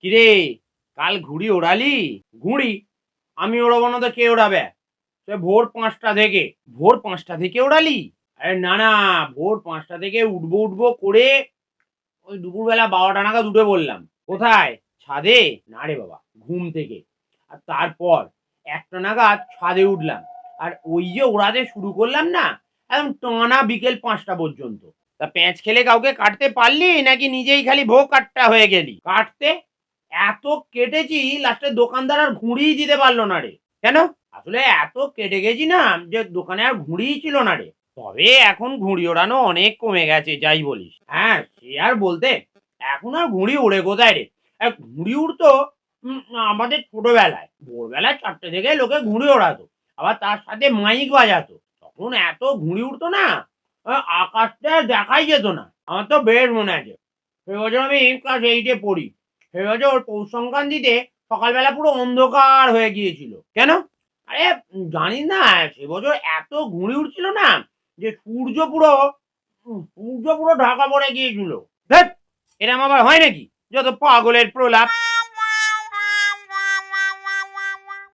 কিরে, কাল ঘুড়ি ওড়ালি? ঘুড়ি আমি ওড়াবো না তো কে ওড়াবে? সে ভোর ৫টা থেকে ওড়ালি? আরে না না, ভোর ৫টা থেকে উঠবো উঠবো করে ওই দুপুরবেলা ১২টা নাগাদ উঠে পড়লাম। কোথায়? ছাদে? না রে বাবা, ঘুম থেকে। আর তারপর ১টা নাগাদ ছাদে উঠলাম। আর ওই যে ওড়াতে শুরু করলাম না, একদম টানা বিকেল ৫টা পর্যন্ত। তা প্যাঁচ খেলে কাউকে কাটতে পারলি নাকি নিজেই খালি ভোগ কাট্টা হয়ে গেলি? কাটতে এত কেটেছি, লাস্টে দোকানদার আর ঘুড়িই দিতে পারলো না রে। কেন? আসলে এত কেটে গেছি না যে দোকানে আর ঘুড়িই ছিল না রে। তবে এখন ঘুড়ি ওড়ানো অনেক কমে গেছে যাই বলিস। হ্যাঁ, সে আর বলতে, এখন আর ঘুড়ি ওড়ে কোথায় রে? ঘুড়ি উড়তো উম আমাদের ছোটবেলায়। ভোরবেলা ৪টে থেকে লোকে ঘুড়ি ওড়াতো। আবার তার সাথে মাইক বাজাতো। তখন এত ঘুড়ি উড়তো না, আকাশটা দেখাই যেত না। আমার তো বেশ মনে আছে। সে বছর আমি ক্লাস 8 এ পড়ি। সে বছর পৌষ সংক্রান্তিতে সকালবেলা পুরো অন্ধকার হয়ে গিয়েছিল। কেন? আরে জানিস না, সে বছর এত ঘুড়ি উড়ছিল না যে সূর্য পুরো ঢাকা পড়ে গিয়েছিল। ধ্যাৎ! এরম আবার হয় নাকি? যত পাগলের প্রলাপ।